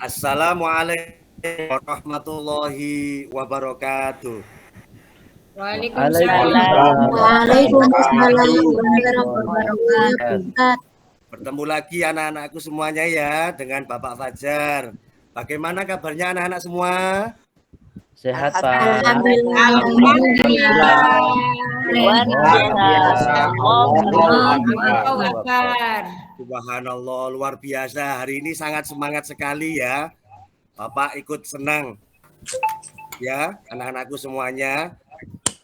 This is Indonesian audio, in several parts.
Assalamualaikum warahmatullahi wabarakatuh. Waalaikumsalam Waalaikumsalam warahmatullahi warahmatullahi wabarakatuh. Bertemu lagi anak-anakku semuanya ya dengan Bapak Fajar. Bagaimana kabarnya anak-anak semua? Sehat, Pak. Alhamdulillah. Luar biasa. Apa kabar? Subhanallah, luar biasa. Hari ini sangat semangat sekali ya. Bapak ikut senang. Ya, anak-anakku semuanya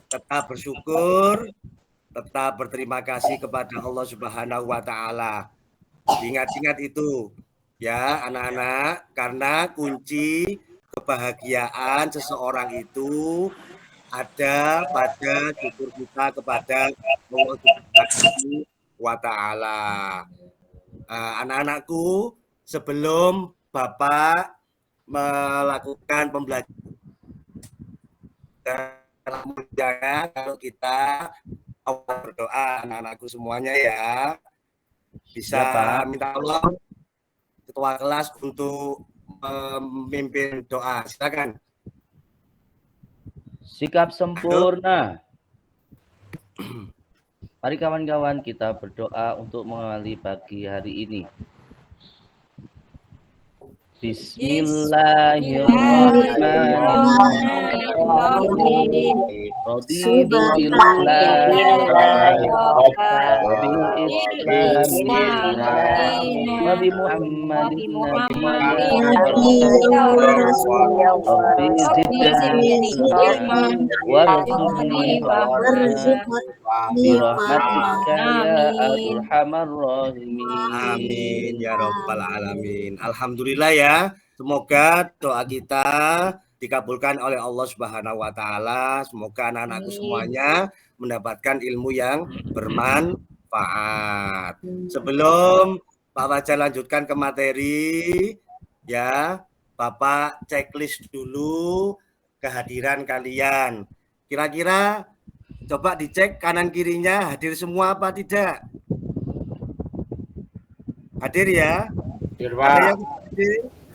tetap bersyukur, tetap berterima kasih kepada Allah Subhanahu wa taala. Ingat-ingat itu ya anak-anak, karena kunci kebahagiaan seseorang itu ada pada syukur kita kepada Allah Subhanahu wa taala. Anak-anakku, sebelum Bapak melakukan pembelajaran, kalau kita berdoa anak-anakku semuanya ya. Bisa minta tolong ketua kelas untuk memimpin doa. Silakan. Sikap sempurna. Mari kawan-kawan kita berdoa untuk mengawali pagi hari ini. Bismillahirrahmanirrahim. Raditu billahi wa bi Muhammadin Amin ya rabbal alamin. Alhamdulillah ya. Semoga doa kita dikabulkan oleh Allah Subhanahu wa taala. Semoga anak-anakku semuanya mendapatkan ilmu yang bermanfaat. Sebelum Pak Fajar lanjutkan ke materi, ya, Bapak checklist dulu kehadiran kalian. Kira-kira coba dicek kanan kirinya hadir semua apa tidak? Hadir ya? Hadir, Pak.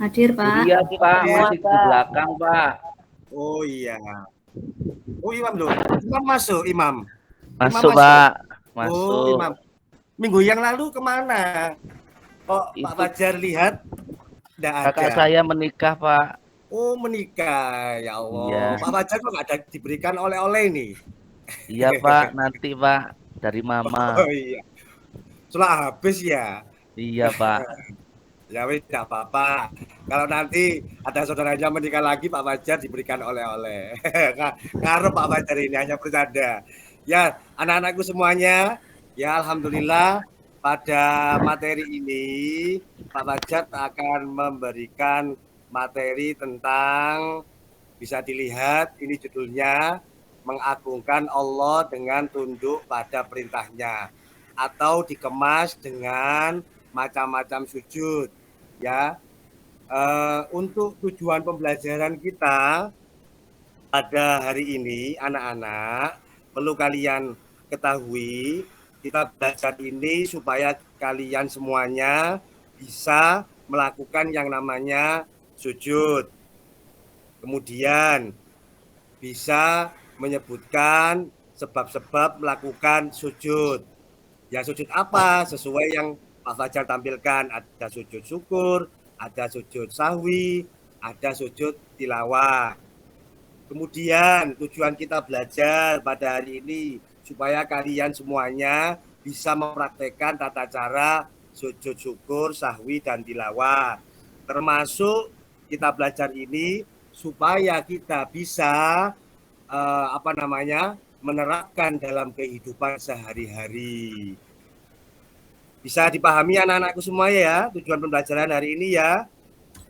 Hadir, Pak. Iya, Pak. Masih di belakang, Pak. Oh iya. Oh, Imam loh. Imam masuk, Imam. Masuk, Imam Pak. Oh, Masuk. Imam. Minggu yang lalu kemana? Kok Pak Fajar lihat tidak ada? Kakak saya menikah, Pak. Oh, menikah. Ya Allah. Iya. Pak Fajar kok nggak ada diberikan oleh-oleh nih? Iya, Pak. Nanti, Pak. Dari Mama. Oh iya. Sudah habis ya? Iya, Pak. Ya wis, tidak apa-apa. Kalau nanti ada saudaranya menikah lagi, Pak Fajar diberikan oleh-oleh. Ngarep Pak Fajar ini hanya bercanda. Ya, anak-anakku semuanya, ya alhamdulillah pada materi ini Pak Fajar akan memberikan materi tentang, bisa dilihat ini judulnya, mengagungkan Allah dengan tunduk pada perintahnya, atau dikemas dengan macam-macam sujud. Ya, untuk tujuan pembelajaran kita pada hari ini, anak-anak, perlu kalian ketahui, kita belajar ini supaya kalian semuanya bisa melakukan yang namanya sujud. Kemudian bisa menyebutkan sebab-sebab melakukan sujud. Ya, sujud apa? Sesuai yang Pak Fajar tampilkan, ada sujud syukur, ada sujud sahwi, ada sujud tilawah. Kemudian tujuan kita belajar pada hari ini supaya kalian semuanya bisa mempraktekkan tata cara sujud syukur, sahwi, dan tilawah. Termasuk kita belajar ini supaya kita bisa menerapkan dalam kehidupan sehari-hari. Bisa dipahami anak-anakku semua ya, tujuan pembelajaran hari ini ya?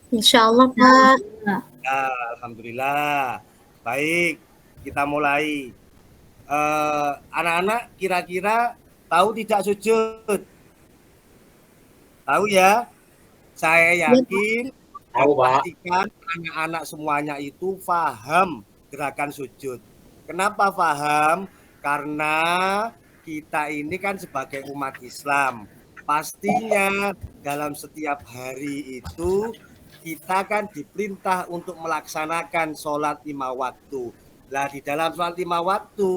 Insya Allah, Pak. Ya, alhamdulillah. Baik, kita mulai. Anak-anak kira-kira tahu tidak sujud? Tahu ya? Saya yakin dan pastikan anak-anak semuanya itu paham gerakan sujud. Kenapa paham? Karena kita ini kan sebagai umat Islam, pastinya dalam setiap hari itu kita kan diperintah untuk melaksanakan sholat 5 waktu. Nah, di dalam sholat 5 waktu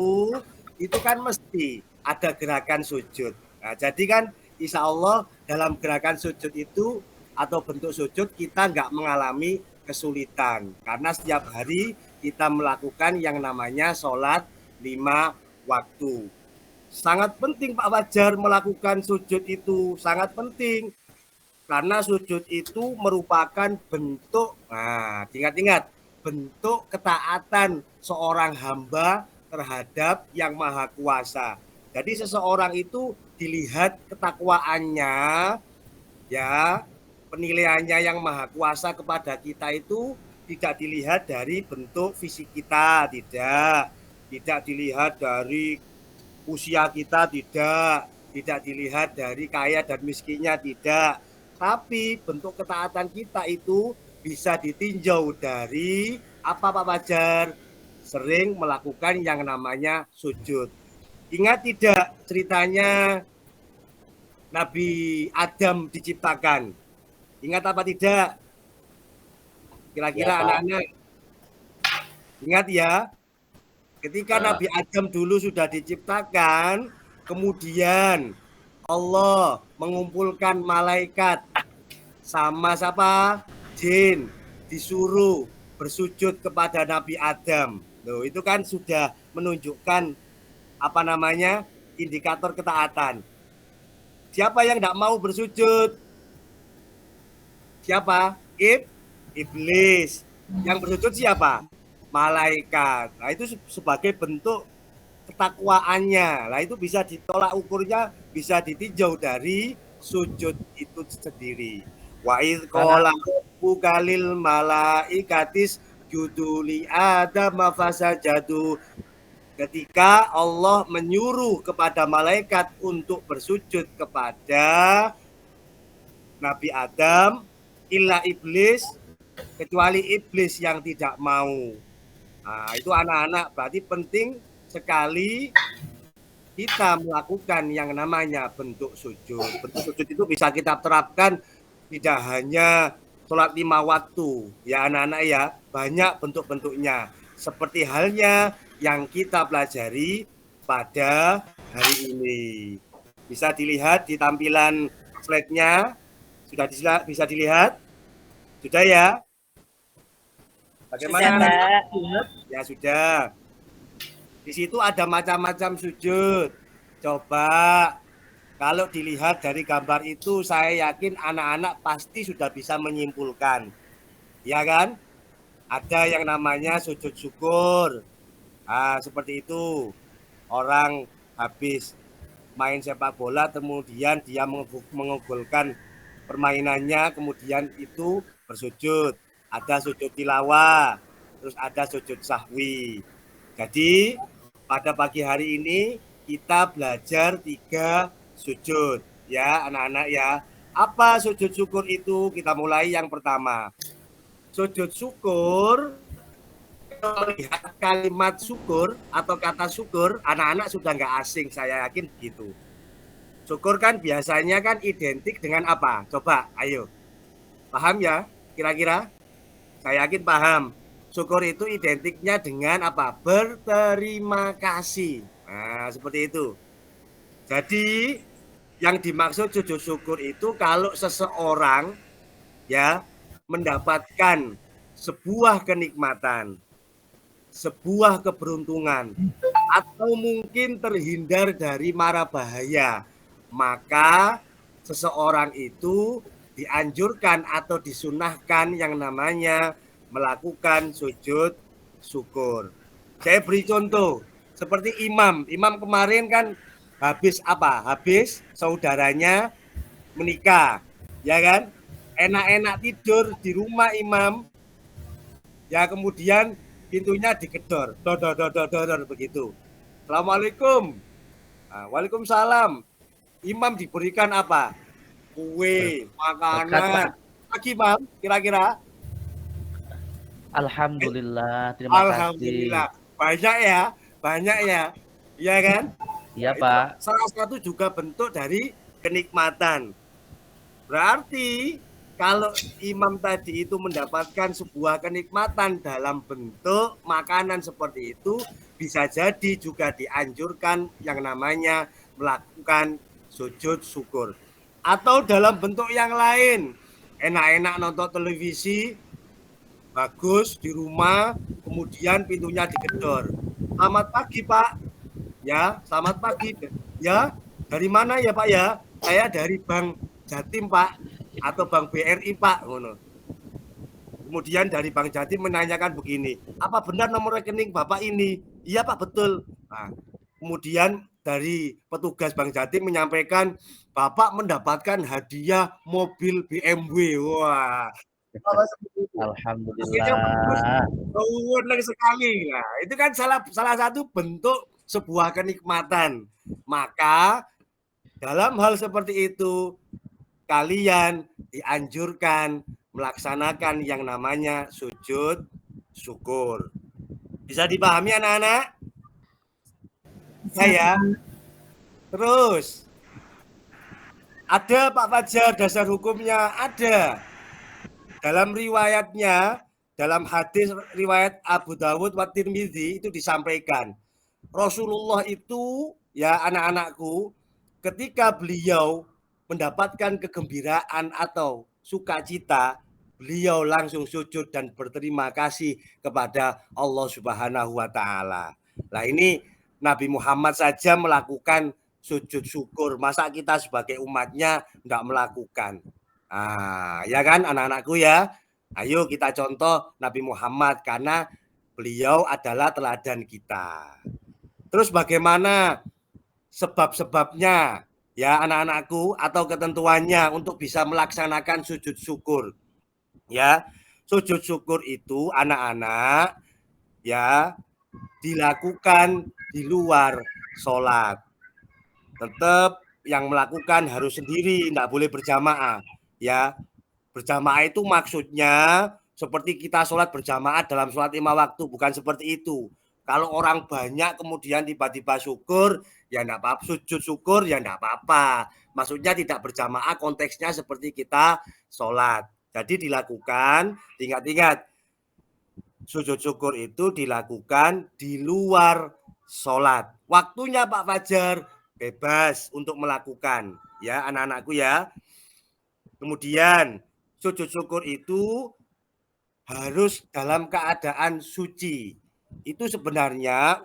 itu kan mesti ada gerakan sujud. Nah, jadi kan insya Allah dalam gerakan sujud itu atau bentuk sujud kita nggak mengalami kesulitan. Karena setiap hari kita melakukan yang namanya sholat 5 waktu. Sangat penting Pak Fajar melakukan sujud itu, sangat penting. Karena sujud itu merupakan bentuk, nah ingat-ingat, bentuk ketaatan seorang hamba terhadap yang maha kuasa. Jadi seseorang itu dilihat ketakwaannya, ya penilaiannya yang maha kuasa kepada kita itu tidak dilihat dari bentuk fisik kita, tidak dilihat dari usia kita, tidak dilihat dari kaya dan miskinnya, tidak. Tapi bentuk ketaatan kita itu bisa ditinjau dari apa Pak Fajar? Sering melakukan yang namanya sujud. Ingat tidak ceritanya Nabi Adam diciptakan? Ingat apa tidak? Kira-kira Ya, Pak. anak-anak ingat ya? Ketika Nabi Adam dulu sudah diciptakan, kemudian Allah mengumpulkan malaikat sama siapa? Jin, disuruh bersujud kepada Nabi Adam. Loh, itu kan sudah menunjukkan apa namanya? Indikator ketaatan. Siapa yang tidak mau bersujud? Siapa? Iblis. Yang bersujud siapa? Malaikat. Nah, itu sebagai bentuk ketakwaannya. Nah, itu bisa ditolak ukurnya, bisa ditinjau dari sujud itu sendiri. Wa idz qala rabbuka lil malaikatis juduli Adam fasajadu. Ketika Allah menyuruh kepada malaikat untuk bersujud kepada Nabi Adam, illa iblis, kecuali iblis yang tidak mau. Nah, itu anak-anak berarti penting sekali kita melakukan yang namanya bentuk sujud. Bentuk sujud itu bisa kita terapkan tidak hanya sholat 5 waktu, ya anak-anak ya, banyak bentuk-bentuknya. Seperti halnya yang kita pelajari pada hari ini. Bisa dilihat di tampilan slide-nya, sudah bisa dilihat? Sudah ya? Bagaimana? Sudah, Ya sudah. Di situ ada macam-macam sujud. Coba kalau dilihat dari gambar itu, saya yakin anak-anak pasti sudah bisa menyimpulkan. Ya kan? Ada yang namanya sujud syukur. Nah, seperti itu. Orang habis main sepak bola, kemudian dia menggolkan permainannya, kemudian itu bersujud. Ada sujud tilawah, terus ada sujud sahwi. Jadi pada pagi hari ini kita belajar 3 sujud ya anak-anak ya. Apa sujud syukur itu? Kita mulai yang pertama. Sujud syukur, melihat kalimat syukur atau kata syukur, anak-anak sudah nggak asing, saya yakin begitu. Syukur kan biasanya kan identik dengan apa? Coba, ayo. Paham ya? Kira-kira? Saya yakin paham. Syukur itu identiknya dengan apa? Berterima kasih. Nah, seperti itu. Jadi, yang dimaksud sujud syukur itu kalau seseorang ya mendapatkan sebuah kenikmatan, sebuah keberuntungan, atau mungkin terhindar dari mara bahaya, maka seseorang itu dianjurkan atau disunahkan yang namanya melakukan sujud syukur. Saya beri contoh, seperti imam. Imam kemarin kan habis apa? Habis saudaranya menikah, ya kan? Enak-enak tidur di rumah imam, ya kemudian pintunya digedor, dor begitu. Assalamualaikum. Nah, waalaikumsalam. Imam diberikan apa? Kue, makanan. Lagi, Mam, kira-kira? Alhamdulillah, terima Alhamdulillah. kasih. Banyak ya. Iya kan? Iya, Nah, Pak. salah satu juga bentuk dari kenikmatan. Berarti kalau imam tadi itu mendapatkan sebuah kenikmatan dalam bentuk makanan seperti itu, bisa jadi juga dianjurkan yang namanya melakukan sujud syukur. Atau dalam bentuk yang lain, enak-enak nonton televisi, bagus di rumah, kemudian pintunya digedor. Selamat pagi Pak. Ya, selamat pagi. Ya, dari mana ya Pak ya? Saya dari Bank Jatim Pak, atau Bank BRI Pak. Kemudian dari Bank Jatim menanyakan begini, apa benar nomor rekening Bapak ini? Iya Pak, betul. Nah, kemudian dari petugas Bank Jatim menyampaikan, Bapak mendapatkan hadiah mobil BMW. Wah, Alhamdulillah. senang sekali. Nah, itu kan salah satu bentuk sebuah kenikmatan. Maka dalam hal seperti itu, kalian dianjurkan melaksanakan yang namanya sujud syukur. Bisa dipahami anak-anak? Saya. Terus, ada Pak Fajar dasar hukumnya? Ada. Dalam riwayatnya, dalam hadis riwayat Abu Dawud wa Tirmidzi itu disampaikan, Rasulullah itu, ya anak-anakku, ketika beliau mendapatkan kegembiraan atau sukacita, beliau langsung sujud dan berterima kasih kepada Allah Subhanahu wa taala. Nah, ini Nabi Muhammad saja melakukan sujud syukur. Masa kita sebagai umatnya enggak melakukan? Ya kan anak-anakku ya. Ayo kita contoh Nabi Muhammad karena beliau adalah teladan kita. Terus bagaimana sebab-sebabnya ya anak-anakku atau ketentuannya untuk bisa melaksanakan sujud syukur? Ya, sujud syukur itu anak-anak ya dilakukan di luar sholat. Tetap yang melakukan harus sendiri, tidak boleh berjamaah. Ya, berjamaah itu maksudnya seperti kita sholat berjamaah dalam sholat 5 waktu, bukan seperti itu. Kalau orang banyak kemudian tiba-tiba syukur, ya enggak apa-apa, sujud syukur ya enggak apa-apa. Maksudnya tidak berjamaah konteksnya seperti kita sholat. Jadi dilakukan, ingat-ingat, sujud syukur itu dilakukan di luar sholat. Waktunya Pak Fajar bebas untuk melakukan, ya anak-anakku ya. Kemudian sujud syukur itu harus dalam keadaan suci. Itu sebenarnya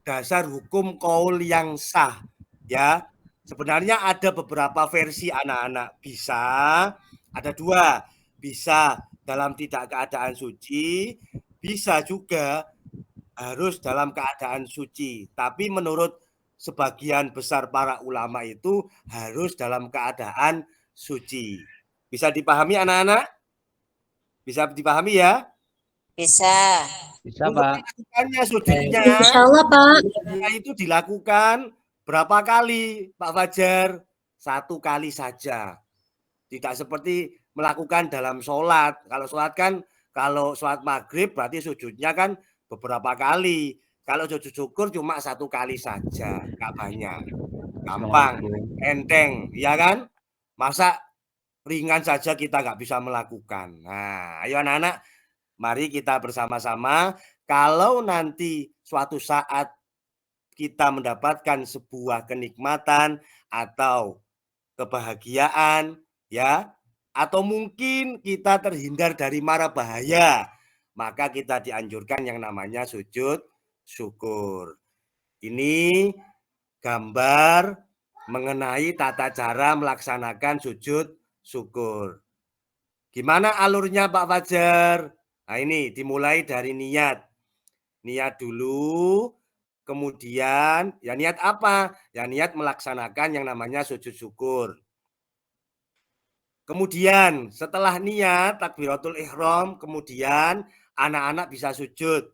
dasar hukum qaul yang sah, ya. Sebenarnya ada beberapa versi anak-anak. Bisa, ada dua. Bisa dalam tidak keadaan suci, bisa juga harus dalam keadaan suci. Tapi menurut sebagian besar para ulama itu harus dalam keadaan suci. Bisa dipahami anak-anak? Bisa dipahami ya? Bisa. Bisa, Untuk Pak. melakukannya sujudnya Insyaallah, Pak. itu dilakukan berapa kali, Pak Fajar? 1 kali saja. Tidak seperti melakukan dalam sholat. Kalau sholat kan, kalau sholat maghrib berarti sujudnya kan beberapa kali. Kalau sujud syukur cuma 1 kali saja, nggak banyak. Gampang, enteng, ya kan? Masa ringan saja kita nggak bisa melakukan. Nah, ayo anak-anak, mari kita bersama-sama. Kalau nanti suatu saat kita mendapatkan sebuah kenikmatan atau kebahagiaan, ya, atau mungkin kita terhindar dari mara bahaya, maka kita dianjurkan yang namanya sujud syukur. Ini gambar mengenai tata cara melaksanakan sujud syukur. Gimana alurnya Pak Fajar? Nah ini dimulai dari niat. Niat dulu, kemudian ya niat apa? Ya niat melaksanakan yang namanya sujud syukur. Kemudian setelah niat takbiratul ihram, kemudian anak-anak bisa sujud.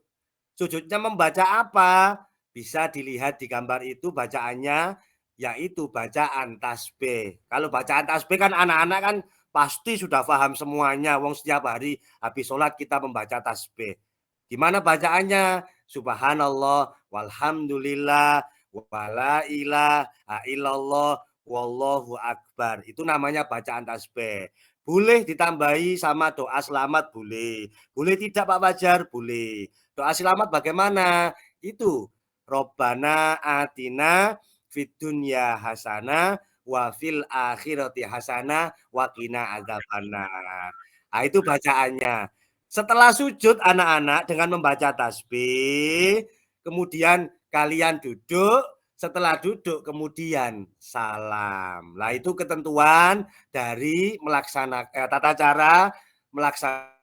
Sujudnya membaca apa? Bisa dilihat di gambar itu bacaannya, yaitu bacaan tasbih. Kalau bacaan tasbih kan anak-anak kan pasti sudah paham semuanya. Wong setiap hari habis sholat kita membaca tasbih. Gimana bacaannya? Subhanallah, walhamdulillah, wala ilaha illallah, wallahu akbar. Itu namanya bacaan tasbih. Boleh ditambahi sama doa selamat boleh. Boleh tidak Pak Fajar? Boleh. Doa selamat bagaimana? Itu Robbana atina fid dunya hasanah wa fil akhirati hasanah wa qina adzabannar. Nah, itu bacaannya. Setelah sujud anak-anak dengan membaca tasbih, kemudian kalian duduk, setelah duduk kemudian salam. Nah, itu ketentuan dari melaksanakan tata cara melaksanakan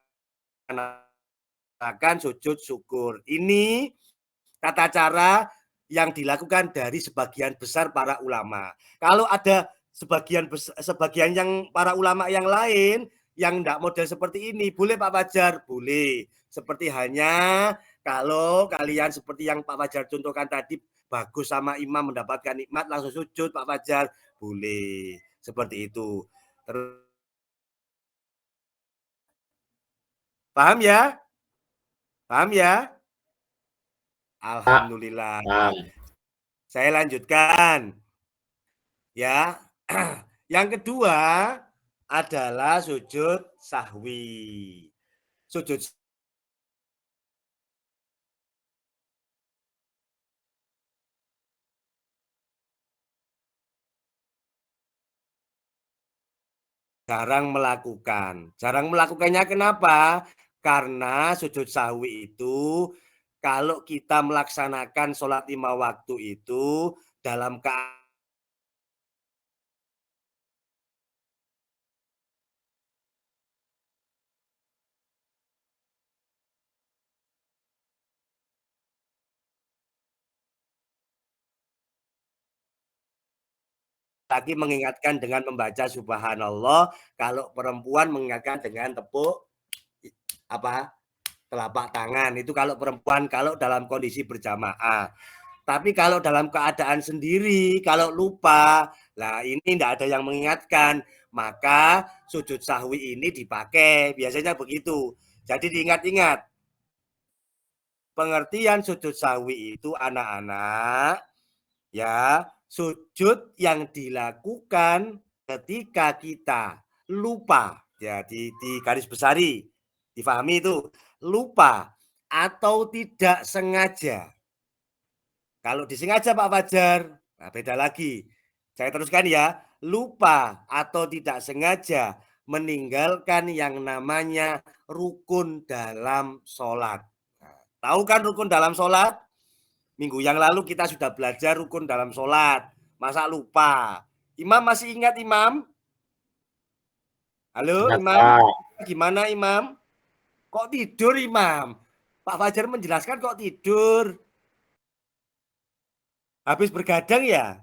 sujud syukur. Ini tata cara yang dilakukan dari sebagian besar para ulama. Kalau ada sebagian yang para ulama yang lain yang tidak model seperti ini, boleh Pak Fajar? Boleh. Seperti hanya kalau kalian seperti yang Pak Fajar contohkan tadi, bagus sama imam mendapatkan nikmat langsung sujud Pak Fajar, boleh. Seperti itu. Terus, paham ya? Paham ya? Alhamdulillah. Saya lanjutkan. Ya. Yang kedua adalah sujud sahwi. Sujud jarang melakukan. Jarang melakukannya kenapa? Karena sujud sahwi itu kalau kita melaksanakan sholat 5 waktu itu dalam keadaan lagi mengingatkan dengan membaca subhanallah, kalau perempuan mengingatkan dengan tepuk apa telapak tangan. Itu kalau perempuan, kalau dalam kondisi berjamaah. Tapi kalau dalam keadaan sendiri, kalau lupa, lah ini tidak ada yang mengingatkan, maka sujud sahwi ini dipakai. Biasanya begitu. Jadi diingat-ingat. Pengertian sujud sahwi itu anak-anak, ya, sujud yang dilakukan ketika kita lupa. Ya, di garis besari, difahami itu, lupa atau tidak sengaja. Kalau disengaja Pak Fajar, nah beda lagi. Saya teruskan ya, lupa atau tidak sengaja meninggalkan yang namanya rukun dalam sholat. Nah, tahu kan rukun dalam sholat? Minggu yang lalu kita sudah belajar rukun dalam sholat. Masa lupa? Imam masih ingat Imam? Halo Imam? Gimana Imam? Kok tidur Imam? Pak Fajar menjelaskan kok tidur? Habis bergadang ya?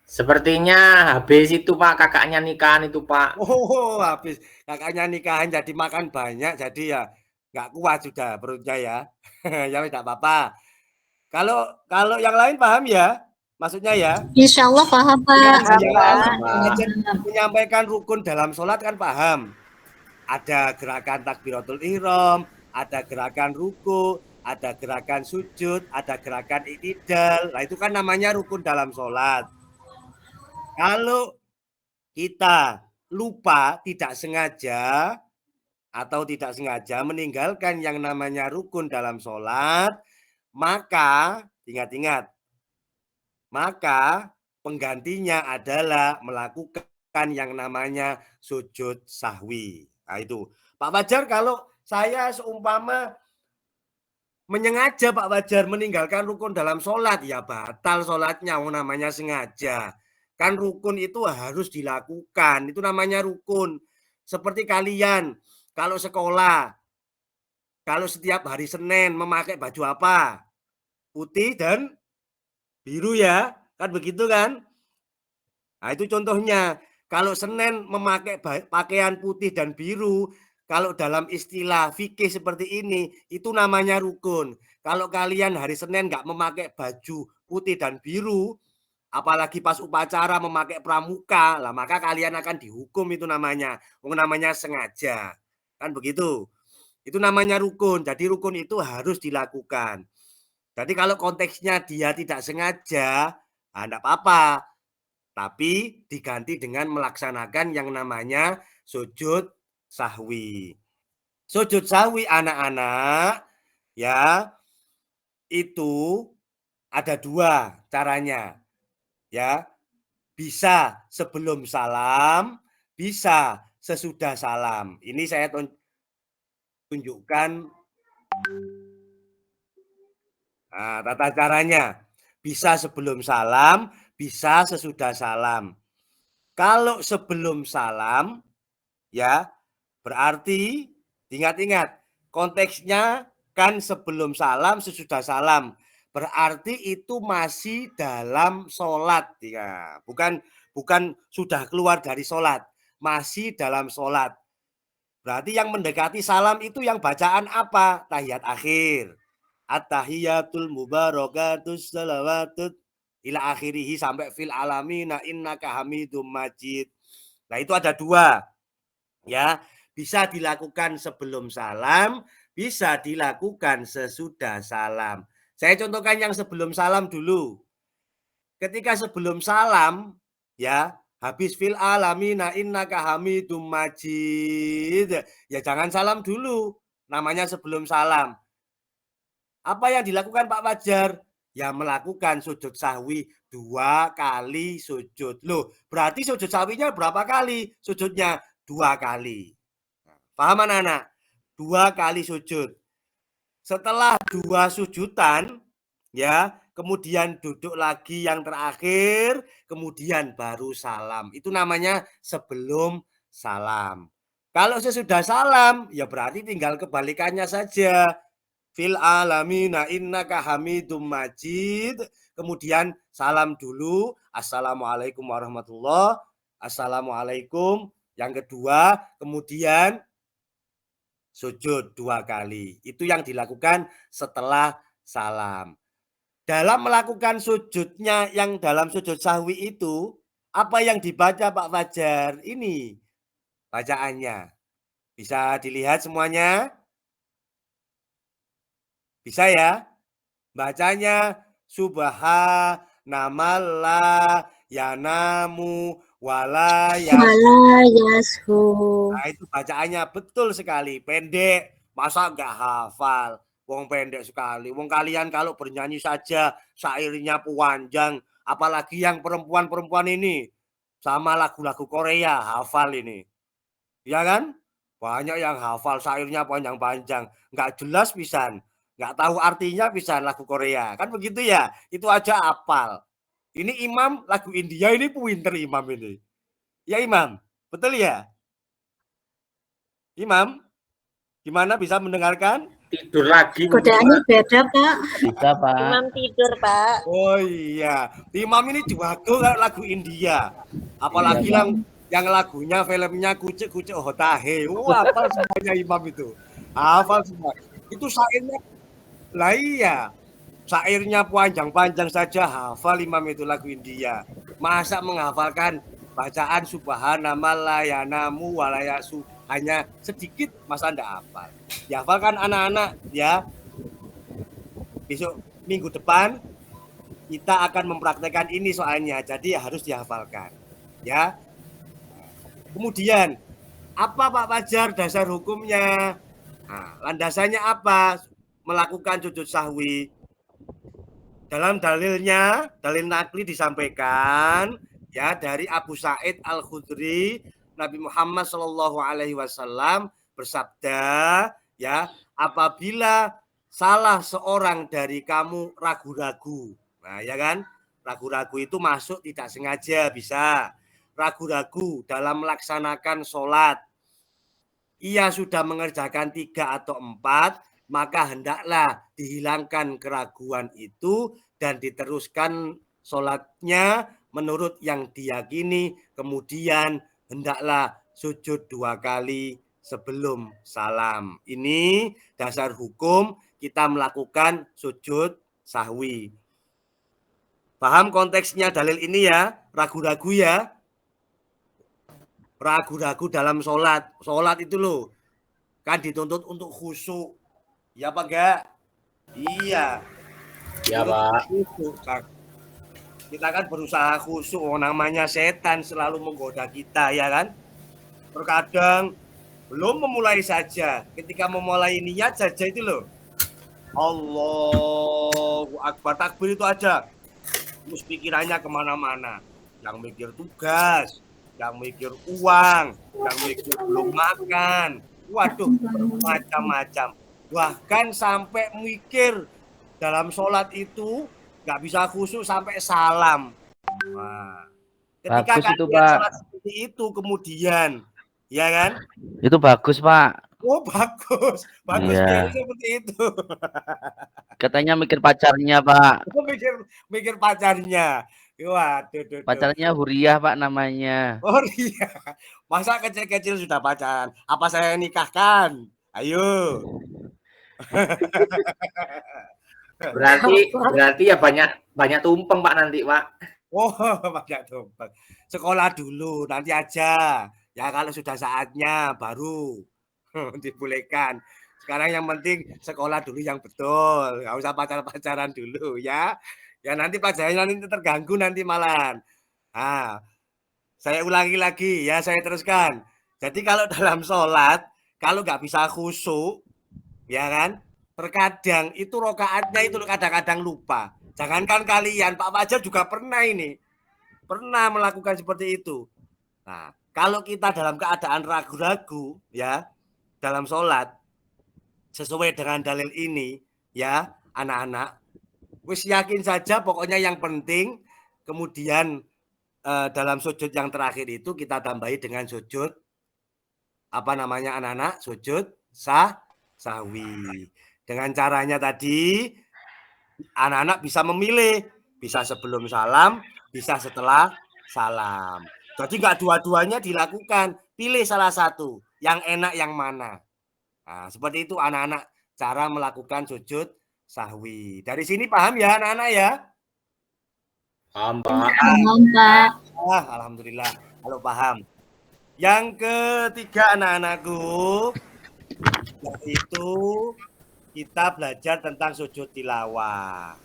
Sepertinya habis itu Pak, kakaknya nikahan itu Pak. Oh, habis kakaknya nikahan jadi makan banyak, jadi ya nggak kuat sudah perutnya ya. Ya tidak apa-apa. Kalau yang lain paham ya? Maksudnya ya? Insya Allah paham, Pak. Menyampaikan rukun dalam sholat kan paham. Ada gerakan takbiratul ihram, ada gerakan ruku, ada gerakan sujud, ada gerakan i'tidal. Nah, itu kan namanya rukun dalam sholat. Kalau kita lupa, tidak sengaja, atau tidak sengaja meninggalkan yang namanya rukun dalam sholat, maka ingat-ingat, maka penggantinya adalah melakukan yang namanya sujud sahwi. Nah itu. Pak Fajar, kalau saya seumpama menyengaja Pak Fajar meninggalkan rukun dalam sholat, ya batal sholatnya, namanya sengaja. Kan rukun itu harus dilakukan, itu namanya rukun. Seperti kalian, kalau sekolah, kalau setiap hari Senin memakai baju apa? Putih dan biru ya, kan begitu kan? Nah itu contohnya, kalau Senin memakai pakaian putih dan biru, kalau dalam istilah fikih seperti ini, itu namanya rukun. Kalau kalian hari Senin nggak memakai baju putih dan biru, apalagi pas upacara memakai pramuka, lah maka kalian akan dihukum, itu namanya sengaja. Kan begitu. Itu namanya rukun. Jadi rukun itu harus dilakukan. Jadi kalau konteksnya dia tidak sengaja, enggak apa-apa. tapi diganti dengan melaksanakan yang namanya sujud sahwi. Sujud sahwi anak-anak ya itu ada 2 caranya. Ya. Bisa sebelum salam, bisa sesudah salam. Ini saya tunjukkan tata caranya. Bisa sebelum salam, bisa sesudah salam. Kalau sebelum salam ya berarti ingat-ingat konteksnya kan sebelum salam, sesudah salam. Berarti itu masih dalam sholat. Ya. Bukan sudah keluar dari sholat. Masih dalam sholat. Berarti yang mendekati salam itu yang bacaan apa? Tahiyat akhir. At-tahiyatul mubarakatus salawatut ila akhirihi sampai fil alamina innaka hamidum majid. Nah itu ada 2. Ya, bisa dilakukan sebelum salam, bisa dilakukan sesudah salam. Saya contohkan yang sebelum salam dulu. Ketika sebelum salam, ya, habis fil alamina innaka hamidum majid. Ya jangan salam dulu. Namanya sebelum salam. Apa yang dilakukan Pak Fajar? Ya melakukan sujud sahwi 2 kali sujud. Loh, berarti sujud sahwinya berapa kali? Sujudnya 2 kali. Paham anak-anak? 2 kali sujud. Setelah 2 sujudan, ya, kemudian duduk lagi yang terakhir, kemudian baru salam. Itu namanya sebelum salam. Kalau sesudah salam, ya berarti tinggal kebalikannya saja. Fil alamina innaka hamidum majid. Kemudian salam dulu. Assalamualaikum warahmatullahi wabarakatuh. Assalamualaikum. Yang kedua, kemudian sujud 2 kali. Itu yang dilakukan setelah salam. Dalam melakukan sujudnya yang dalam sujud sahwi itu, apa yang dibaca Pak Fajar? Ini bacaannya. Bisa dilihat semuanya? Bisa ya? Bacanya subhanallah yanamu wala yashu. Nah, itu bacaannya betul sekali. Pendek. Masa nggak hafal? Wong pendek sekali. Wong kalian kalau bernyanyi saja syairnya panjang. Apalagi yang perempuan-perempuan ini. Sama lagu-lagu Korea hafal ini. Ya kan? Banyak yang hafal syairnya panjang-panjang. Nggak jelas pisan. Nggak tahu artinya pisan lagu Korea. Kan begitu ya? Itu aja hafal. Ini imam lagu India ini pinter imam ini. Ya imam? Betul ya? Imam? Gimana bisa mendengarkan? Tidur lagi. Godaannya beda, Pak. Bisa, Pak. Imam tidur, Pak. Oh iya. Imam ini jago lagu India. Apalagi yang lagunya filmnya Kucek-Kucek Hotahe. Hafal semuanya imam itu. Hafal semua. Itu syairnya. Lah iya. Syairnya panjang-panjang saja hafal imam itu lagu India. Masa menghafalkan bacaan subhanallah yanamu walayasu hanya sedikit masa enggak hafal. Ya hafalkan anak-anak ya. Besok minggu depan kita akan mempraktekkan ini soalnya. Jadi harus dihafalkan. Ya. Kemudian apa Pak Fajar dasar hukumnya? Nah, landasannya apa? Melakukan sujud sahwi. Dalam dalilnya, dalil nakli disampaikan ya dari Abu Sa'id Al-Khudri, Nabi Muhammad Shallallahu Alaihi Wasallam bersabda, ya apabila salah seorang dari kamu ragu-ragu, nah ya kan, ragu-ragu itu masuk tidak sengaja bisa, ragu-ragu dalam melaksanakan sholat, ia sudah mengerjakan 3 atau 4, maka hendaklah dihilangkan keraguan itu dan diteruskan sholatnya menurut yang diyakini, kemudian hendaklah sujud 2 kali sebelum salam. Ini dasar hukum kita melakukan sujud sahwi. Paham konteksnya dalil ini ya? Ragu-ragu ya? Ragu-ragu dalam sholat. Sholat itu loh, kan dituntut untuk khusyuk. Ya Pak enggak? Iya. Ya Pak. Kita kan berusaha khusyuk, namanya setan selalu menggoda kita, ya kan? Terkadang belum memulai saja, ketika memulai niat saja itu loh, Allahu Akbar, takbir itu aja, terus pikirannya kemana-mana, yang mikir tugas, yang mikir uang, yang mikir belum makan, waduh, macam-macam. Bahkan sampai mikir dalam sholat itu nggak bisa khusyuk sampai salam. Nah, ketika Bagus itu, kalian Pak. sholat seperti itu kemudian, ya kan? Itu bagus, Pak. Oh bagus, bagus Iya. seperti itu. Katanya mikir pacarnya, Pak. mikir pacarnya. Waduh, Pacarnya Huriah, Pak, namanya. Oh iya, masa kecil-kecil sudah pacaran? Apa saya nikahkan? Ayo. Berarti ya banyak tumpeng Pak nanti Pak. Oh, banyak tumpeng. Sekolah dulu, nanti aja. Ya kalau sudah saatnya baru dibolehkan. Sekarang yang penting sekolah dulu yang betul, nggak usah pacaran-pacaran dulu ya. Ya nanti pelajarannya nanti terganggu nanti malam. Nah, saya ulangi lagi ya, saya teruskan. Jadi kalau dalam sholat, kalau nggak bisa khusyuk, ya kan? Terkadang itu rokaatnya itu kadang-kadang lupa. Jangankan kalian, Pak Fajar juga pernah ini. Pernah melakukan seperti itu. Nah, kalau kita dalam keadaan ragu-ragu, ya, dalam sholat, sesuai dengan dalil ini, ya, anak-anak, wis yakin saja pokoknya yang penting, kemudian dalam sujud yang terakhir itu kita tambahi dengan sujud, apa namanya anak-anak, sujud sahwi. Dengan caranya tadi, anak-anak bisa memilih, bisa sebelum salam, bisa setelah salam. Jadi nggak dua-duanya dilakukan, pilih salah satu, yang enak yang mana. Nah, seperti itu anak-anak cara melakukan sujud sahwi. Dari sini paham ya anak-anak ya? Paham Pak. Paham, Pak. Alhamdulillah kalau paham. Yang ketiga anak-anakku, yaitu kita belajar tentang sujud tilawah.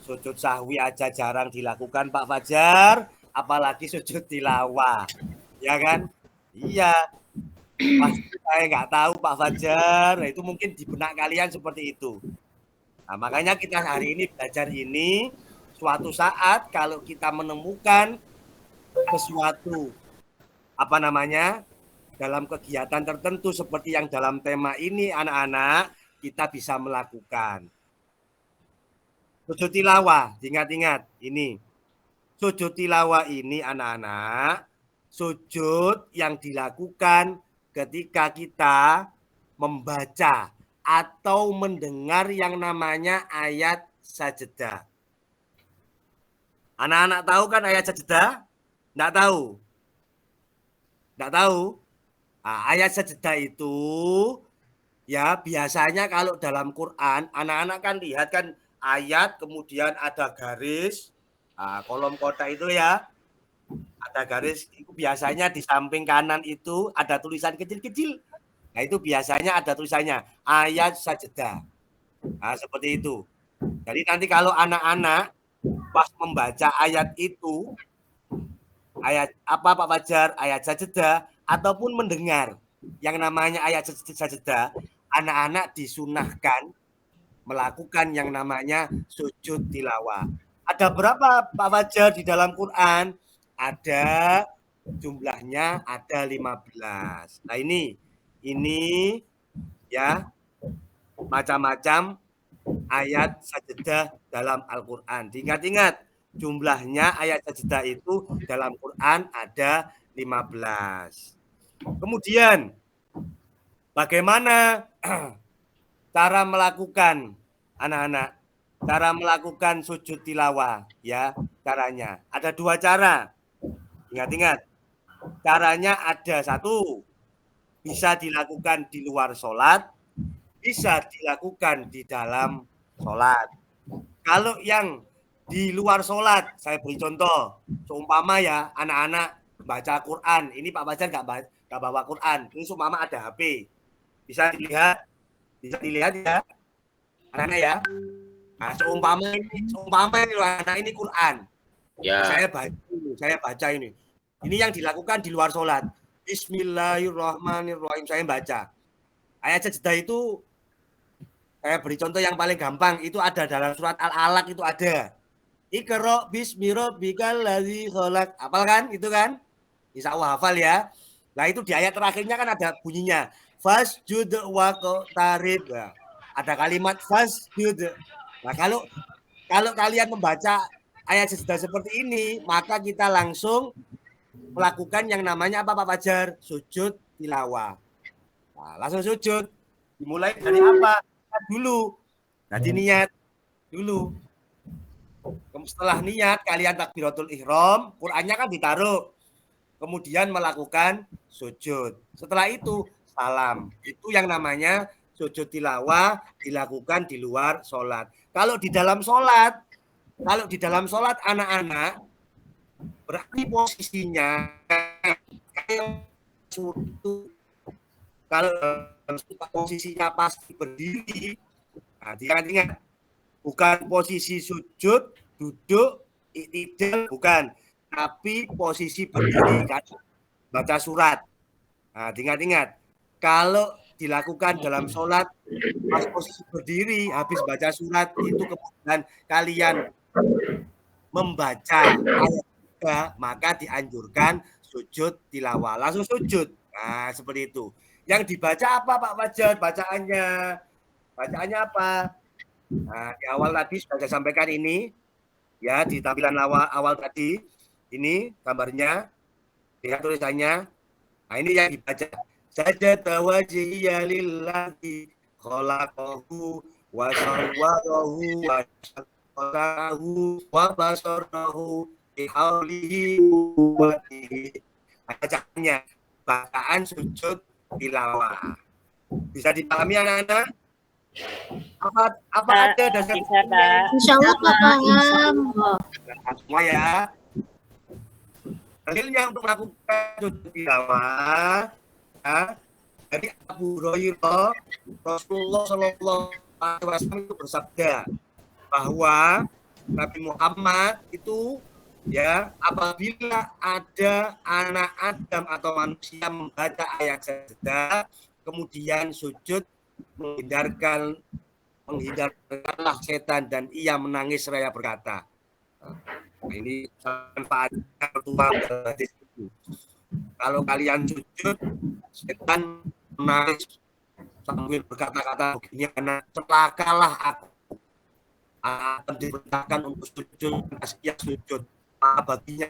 Sujud sahwi aja jarang dilakukan Pak Fajar, apalagi sujud tilawah. Ya kan? Iya. Pasti saya nggak tahu Pak Fajar, itu mungkin di benak kalian seperti itu. Nah, makanya kita hari ini belajar ini, suatu saat kalau kita menemukan sesuatu, apa namanya, dalam kegiatan tertentu seperti yang dalam tema ini anak-anak, kita bisa melakukan. Sujud tilawah, ingat-ingat ini. Sujud tilawah ini anak-anak, sujud yang dilakukan ketika kita membaca atau mendengar yang namanya ayat sajadah. Anak-anak tahu kan ayat sajadah? Nggak tahu? Nggak tahu? Nah, ayat sajadah itu ya biasanya kalau dalam Quran, anak-anak kan lihat kan ayat kemudian ada garis, kolom kotak itu ya, ada garis, itu biasanya di samping kanan itu ada tulisan kecil-kecil. Nah itu biasanya ada tulisannya ayat sajadah. Nah seperti itu. Jadi nanti kalau anak-anak pas membaca ayat itu, ayat apa Pak Fajar, ayat sajadah, ataupun mendengar yang namanya ayat sajadah, anak-anak disunahkan melakukan yang namanya sujud tilawah. Ada berapa Pak Fajar di dalam Quran? Ada jumlahnya ada 15. Nah ini ya macam-macam ayat sajadah dalam Al-Quran. Diingat-ingat jumlahnya ayat sajadah itu dalam Quran ada 15. Kemudian bagaimana cara melakukan anak-anak? Cara melakukan sujud tilawah ya caranya. Ada dua cara. Ingat-ingat, caranya ada satu, bisa dilakukan di luar sholat, bisa dilakukan di dalam sholat. Kalau yang di luar sholat, saya beri contoh, seumpama ya anak-anak baca Quran, ini Pak Fajar nggak bawa Quran, ini seumpama ada HP, bisa dilihat ya, anak-anak ya. Nah, seumpama ini anak ini Quran, Ya. Saya baca ini. Ini yang dilakukan di luar sholat. Bismillahirrahmanirrahim. Saya baca. Ayat sajdah itu saya beri contoh yang paling gampang. Itu ada dalam surat Al-Alaq, itu ada. Iqra bismi rabbikal ladzi khalaq. Hafal kan? Itu kan? Insya Allah hafal ya. Nah itu di ayat terakhirnya kan ada bunyinya. Fasjud waqtarib. Nah, ada kalimat fasjud. Nah kalau kalian membaca ayat sajdah seperti ini, maka kita langsung melakukan yang namanya apa Pak Fajar? Sujud tilawah. Nah, langsung sujud. Dimulai dari apa? Dulu. Jadi niat dulu. Setelah niat, kalian takbiratul ihram, Qur'annya kan ditaruh. Kemudian melakukan sujud. Setelah itu, salam. Itu yang namanya sujud tilawah dilakukan di luar sholat. Kalau di dalam sholat anak-anak, berarti posisinya kalau posisinya pasti berdiri, nah, ingat, bukan posisi sujud, duduk, iktidal, bukan. Tapi posisi berdiri, baca surat. Nah, ingat, kalau dilakukan dalam sholat, pas posisi berdiri, habis baca surat, itu kemudian kalian membaca ayat, maka dianjurkan sujud tilawah. Langsung sujud. Nah, seperti itu. Yang dibaca apa Pak Fajar? Bacaannya apa? Nah, di awal tadi sudah saya sampaikan ini, ya di tampilan awal tadi, ini gambarnya, lihat tulisannya. Nah ini yang dibaca. Sajada wajhiya lillahi khalaqahu wa sawwarahu wa syaqaqahu wa basarahu bihaulihi quwwatihi. Bacaannya, bacaan sujud tilawah. Bisa dipahami anak-anak? Apa ada dasar? Insya Allah Pak paham. Semua ya. Dalilnya untuk melakukan sujud tilawah, ya, dari Abu Hurairah, Rasulullah Shallallahu Alaihi Wasallam itu bersabda bahwa Nabi Muhammad itu, ya, apabila ada anak Adam atau manusia membaca ayat sajdah, kemudian sujud, menghindarkanlah setan dan ia menangis seraya berkata. Nah, ini manfaatnya ketua hadis itu. Kalau kalian sujud, setan menangis sambil berkata-kata begini, anak celakalah aku. Akan diperintahkan untuk sujud, kasih sujud. Baginya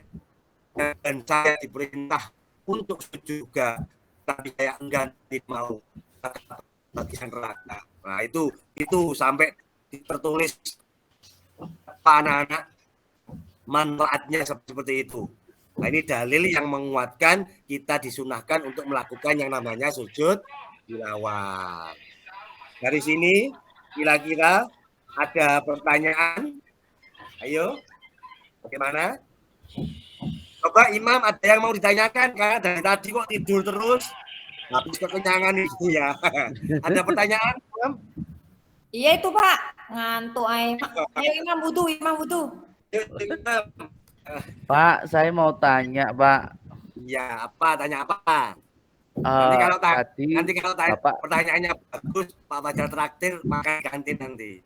dan saya diperintah untuk sujud juga, tapi saya enggan, tidak mau bagian neraka. Nah itu sampai tertulis anak-anak manfaatnya seperti itu. Nah ini dalil yang menguatkan kita disunahkan untuk melakukan yang namanya sujud tilawah. Dari sini kira-kira ada pertanyaan? Ayo, bagaimana? Coba Imam, ada yang mau ditanyakan? Karena dari tadi kok tidur terus, habis kekenyangan itu ya. Ada pertanyaan, Imam? Iya itu Pak, ngantuk ayo. Ayo Imam wudu. Pak, saya mau tanya, Pak. Ya, tanya apa? Nanti kalau tanya Bapak, pertanyaannya bagus, Pak Fajar traktir, maka ganti nanti.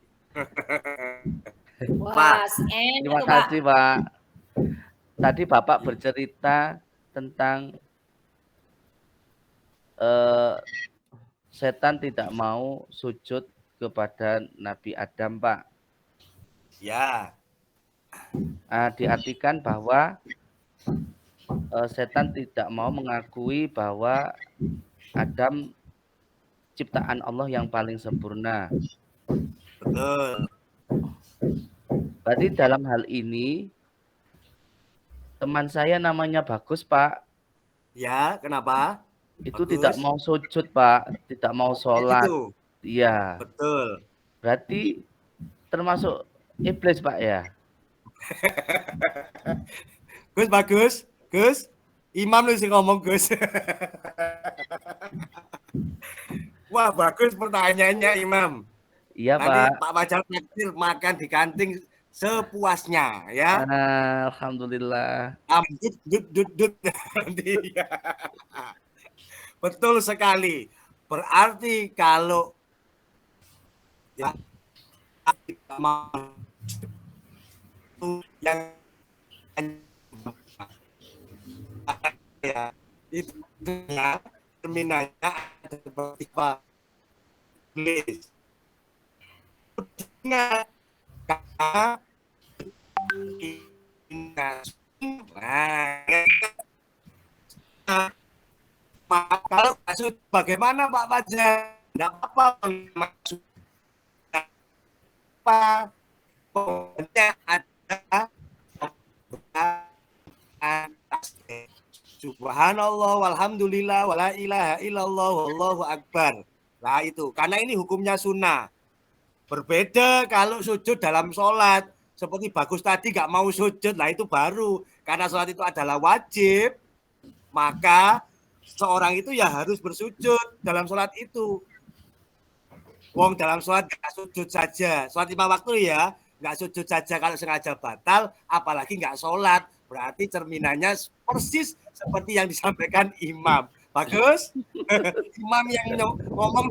Wah, terima kasih, Pak. Tadi Bapak bercerita tentang setan tidak mau sujud kepada Nabi Adam, Pak. Ya. Diartikan bahwa setan tidak mau mengakui bahwa Adam ciptaan Allah yang paling sempurna. Betul. Berarti dalam hal ini teman saya namanya Bagus, Pak. Ya, kenapa? Itu Bagus. tidak mau sujud, Pak. Tidak mau sholat. Iya. Betul. Berarti termasuk iblis, Pak, ya? Gus. Imam lu sih ngomong, Gus. Wah, bagus pertanyaannya, Imam. Iya, Nanti Pak. Pak Fajar traktir makan di kantin sepuasnya ya. Alhamdulillah. Dut. Iya. Betul sekali. Berarti kalau ya yang ya itu terminalnya seperti apa? Ingat kalau maksud bagaimana Pak Fajar? Tidak apa-apa maksud apa? Pokoknya ada Subhanallah walhamdulillah wala ilaha illallah wallahu akbar. Nah itu, karena ini hukumnya sunnah. Berbeda kalau sujud dalam sholat. Seperti Bagus tadi gak mau sujud, nah itu baru. Karena sholat itu adalah wajib, maka seorang itu ya harus bersujud dalam sholat itu. Wong dalam sholat gak sujud saja. Sholat 5 waktu ya, gak sujud saja kalau sengaja batal, apalagi gak sholat. Berarti cerminannya persis seperti yang disampaikan imam. Bagus? Imam yang ngomong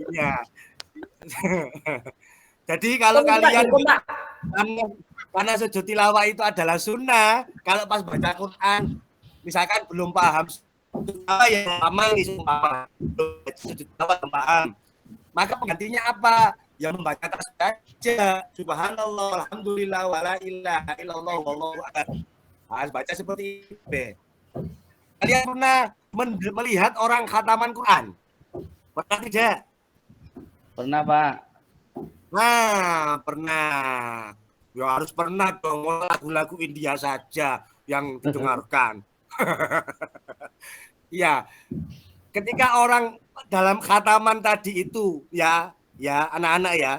iya. Jadi kalau kalian karena sujud tilawah itu adalah sunnah, kalau pas baca Quran misalkan belum paham apa yang lama ini sumpah sujud tilawah belum paham, maka penggantinya apa? Ya membaca tasbih aja, subhanallah alhamdulillah wala ilaha illallah wallahu akbar. Harus baca seperti itu. Kalian pernah melihat orang khataman Quran? Pernah tidak? Pernah, Pak. Nah, pernah. Ya harus pernah dong, lagu-lagu India saja yang didengarkan. Ya, ketika orang dalam khataman tadi itu ya anak-anak ya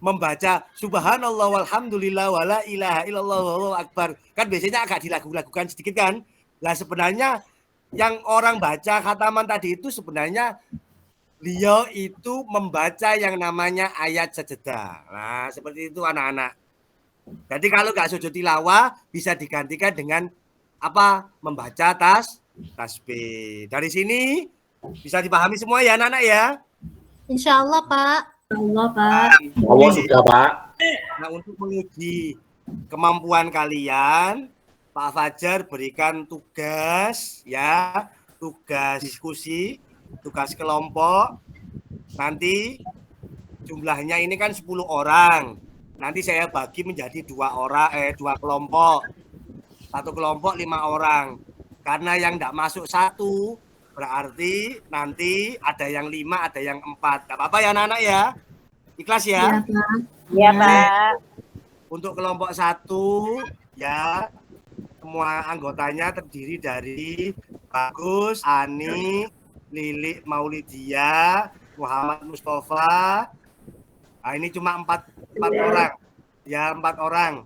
membaca subhanallah walhamdulillah wala ilaha illallah wallahu akbar, kan biasanya agak dilagu-lagukan sedikit kan. Nah sebenarnya yang orang baca khataman tadi itu sebenarnya beliau itu membaca yang namanya ayat sajadah. Nah seperti itu anak-anak. Jadi kalau nggak sujud tilawah bisa digantikan dengan apa? Membaca tasbih. Dari sini bisa dipahami semua ya anak-anak ya. Insya Allah, Pak. Allah, Pak. Allah sudah, Pak. Nah, untuk menguji kemampuan kalian, Pak Fajar berikan tugas ya, tugas diskusi, tugas kelompok. Nanti jumlahnya ini kan 10 orang. Nanti saya bagi menjadi 2 kelompok. Satu kelompok 5 orang. Karena yang tidak masuk 1 berarti nanti ada yang 5, ada yang 4. Gak apa-apa ya anak-anak ya? Ikhlas ya? Iya, Pak. Untuk kelompok 1 ya, semua anggotanya terdiri dari Bagus, Ani, Lili Maulidia, Muhammad Mustafa. Nah, ini cuma 4 orang. Ya, 4 orang.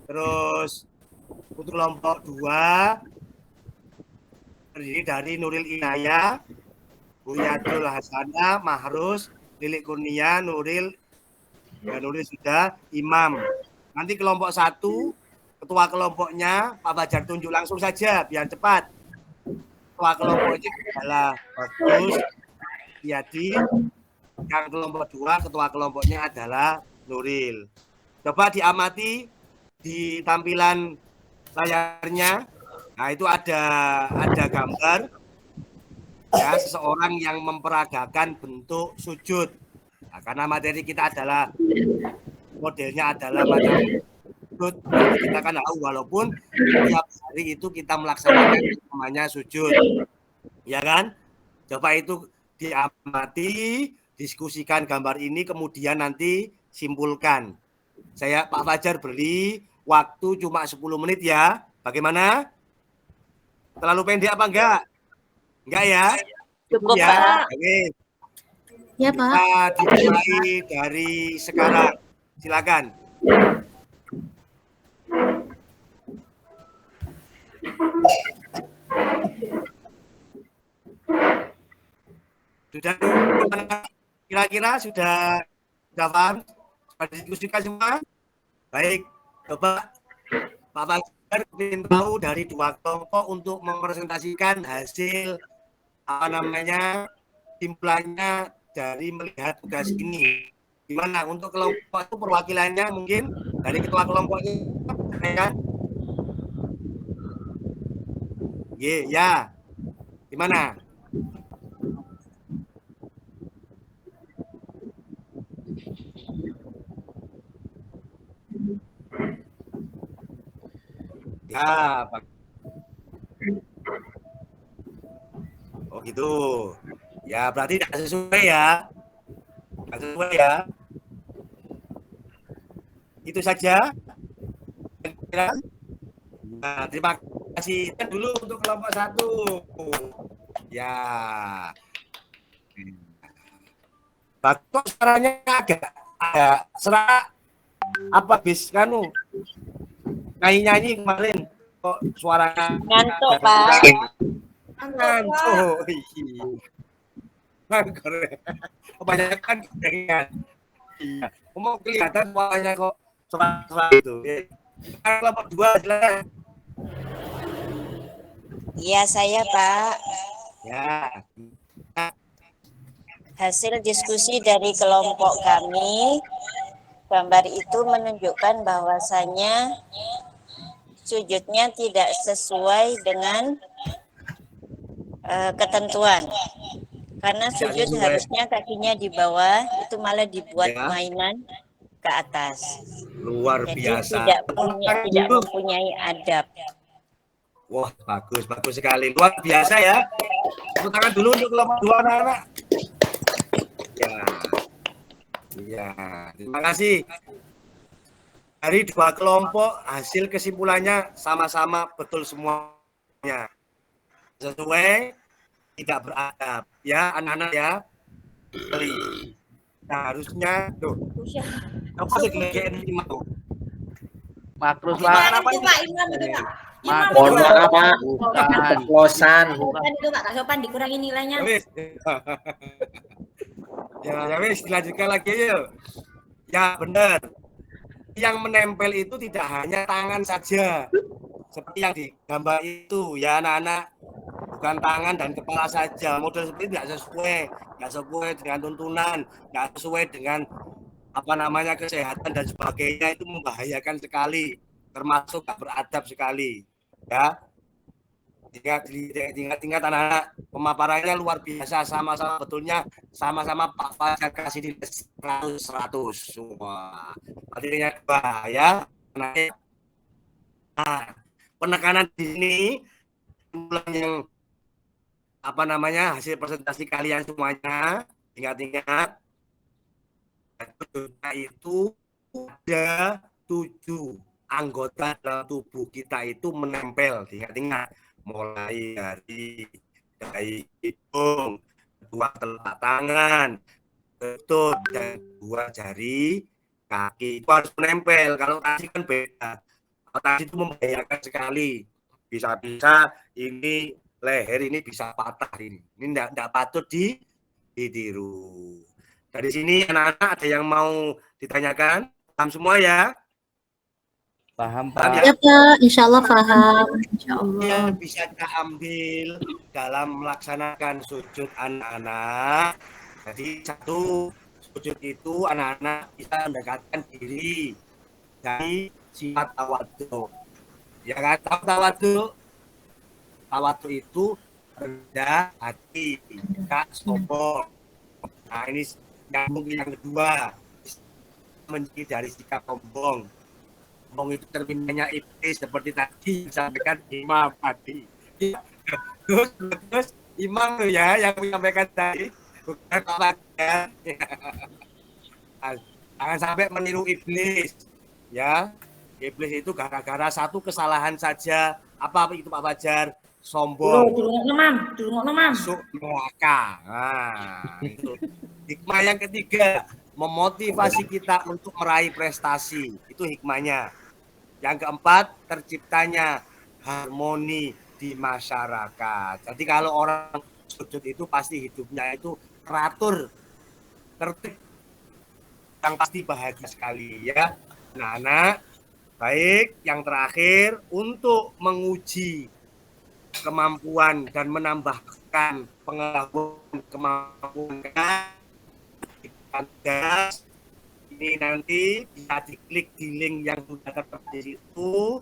Terus untuk kelompok 2 terdiri dari Nuril Inaya, Buyatul Hasanah, Mahrus, Lili Kurnia, Nuril sudah, Imam. Nanti kelompok 1, ketua kelompoknya Pak Fajar tunjuk langsung saja biar cepat. Ketua kelompoknya adalah Bagus Yadi. Yang kelompok 2 ketua kelompoknya adalah Nuril. Coba diamati di tampilan layarnya. Nah, itu ada gambar ya seseorang yang memperagakan bentuk sujud. Nah, karena materi kita adalah modelnya adalah macam sujud, kita kan tahu walaupun tiap hari itu kita melaksanakan namanya sujud, ya kan? Coba itu diamati, diskusikan gambar ini, kemudian nanti simpulkan. Saya Pak Fajar beri waktu cuma 10 menit ya. Bagaimana? Terlalu pendek apa enggak? Enggak ya? Cukup, ya. Pak. Oke. Ya, Pak. Kita dimulai dari sekarang. Silakan. Sudah Kira-kira sudah paham? Sudah diskusikan semua? Baik, coba Pak Fajar ingin tahu dari dua kelompok untuk mempresentasikan hasil simpulannya dari melihat tugas ini. Gimana untuk kelompok itu perwakilannya mungkin dari ketua kelompoknya ya? Ya. Gimana? Ya, Pak. Oh gitu. Ya, berarti tidak sesuai ya. Tidak sesuai ya. Itu saja. Nah, terima kasih dulu untuk kelompok 1. Ya. Bagus suaranya agak serak apa bis kanu nyanyi kemarin kok suaranya Ngantuk, Pak. ngantuk. Kebanyakan gorengan. Iya. Mau kelihatan suaranya kok serak itu. Kelompok 2 silakan. Iya, saya, Pak. Ya. Hasil diskusi dari kelompok kami, gambar itu menunjukkan bahwasannya sujudnya tidak sesuai dengan ketentuan. Karena sujud harusnya kakinya di bawah, itu malah dibuat mainan ke atas. Luar Jadi biasa. tidak mempunyai adab. Wah, bagus sekali. Luar biasa ya. Tepuk tangan dulu untuk kelompok 2 anak-anak. Ya, terima kasih. Dari dua kelompok, hasil kesimpulannya sama-sama betul semuanya. Sesuai, tidak beradab. Ya, anak-anak ya. Nah, harusnya, tuh. Apa sih kelebihan ini mau? Makrus, Pak. Pak. Itu Pak, Imam itu Pak. Imam Mohon itu, maaf, Pak. Bukan. Keceplosan. Sopan itu Pak, Kak Sopan dikurangi nilainya. Ya wis, dilanjutkan lagi yuk. Ya benar. Yang menempel itu tidak hanya tangan saja. Seperti yang digambar itu ya anak-anak. Bukan tangan dan kepala saja. Model seperti itu tidak sesuai dengan tuntunan, tidak sesuai dengan kesehatan dan sebagainya, itu membahayakan sekali, termasuk tak beradab sekali. Ya. Ingat anak-anak, pemaparannya luar biasa, sama-sama betulnya, sama-sama Pak Fajar kasih di 100 semua. Artinya ya. Nah, penekanan di sini yang hasil presentasi kalian semuanya, ingat-ingat itu ada 7 anggota dalam tubuh kita itu menempel, ingat-ingat, mulai dari hidung, 2 telapak tangan, lutut, dan 2 jari kaki itu harus menempel. Kalau tadi kan beda, kalau tadi itu membahayakan sekali, bisa-bisa ini leher ini bisa patah, ini tidak patut ditiru. Dari sini anak-anak ada yang mau ditanyakan? Paham semua ya? Paham, Pak. Ya Pak, insya Allah paham. Insya Allah. Yang bisa kita ambil dalam melaksanakan sujud anak-anak. Jadi 1, sujud itu anak-anak bisa mendekatkan diri dari sifat tawadhu. Ya kan, tawadhu. Tawadhu itu rendah hati, tidak sombong. Nah ini yang kedua, menjadi dari sikap sombong. Sombong itu terminanya iblis, seperti tadi disampaikan Imam tadi. Terus Imam tuh ya yang menyampaikan tadi, bukan Pak ya. Jangan sampai meniru iblis, ya. Iblis itu gara-gara 1 kesalahan saja. Apa itu Pak Fajar? Sombong. Masuk neraka. Nah, itu. Hikmah yang ketiga, memotivasi kita untuk meraih prestasi. Itu hikmahnya. Yang keempat, terciptanya harmoni di masyarakat. Jadi kalau orang sujud itu pasti hidupnya itu teratur, tertib, yang pasti bahagia sekali ya anak-anak. Baik, yang terakhir untuk menguji kemampuan dan menambahkan pengetahuan kemampuan ini nanti bisa diklik di link yang sudah tertera di situ.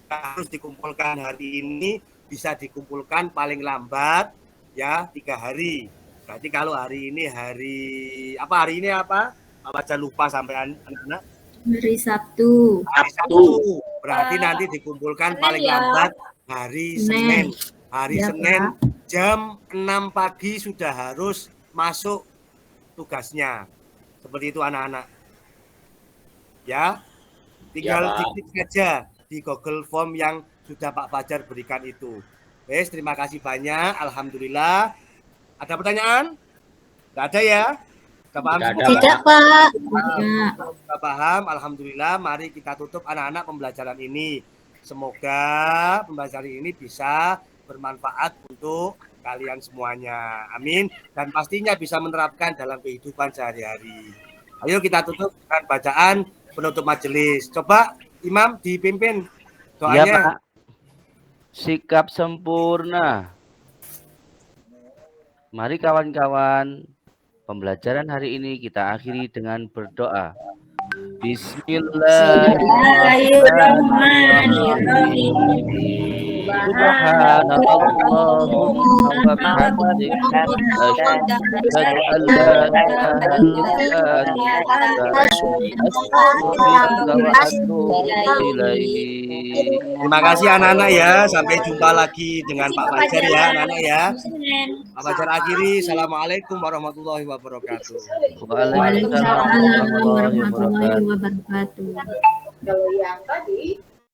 Harus dikumpulkan hari ini, bisa dikumpulkan paling lambat ya 3 hari. Berarti kalau hari ini Pak Fajar lupa sampai anak-anak. Hari Sabtu. Hari Sabtu. Berarti nanti dikumpulkan Senin paling ya. lambat hari Senin. Hari Ya, Senin Pak. jam 6 pagi sudah harus masuk tugasnya. Seperti itu anak-anak. Ya. Tinggal Ya, Pak. diklik saja di Google Form yang sudah Pak Fajar berikan itu. Wes, terima kasih banyak. Alhamdulillah. Ada pertanyaan? Tidak ada ya? Sudah paham Tidak semua? ada, Tidak, Pak. Tidak. Sudah paham? Alhamdulillah. Mari kita tutup anak-anak pembelajaran ini. Semoga pembelajaran ini bisa bermanfaat untuk kalian semuanya. Amin. Dan pastinya bisa menerapkan dalam kehidupan sehari-hari. Ayo kita tutup dengan bacaan penutup majelis. Coba Imam dipimpin Ya, doanya. Pak. Sikap sempurna. Mari kawan-kawan, pembelajaran hari ini kita akhiri dengan berdoa. Bismillahirrahmanirrahim. Subhanallahumma wa bihamdik, asyhadu an la ilaha illa anta, astaghfiruka wa atubu ilaik. Terima kasih anak-anak ya. Sampai jumpa lagi dengan Pak Fajar ya anak-anak ya. Pak Fajar akhiri. Assalamualaikum warahmatullahi wabarakatuh. Waalaikumsalam Waalaikumsalam warahmatullahi warahmatullahi wabarakatuh. wabarakatuh. Kalau yang tadi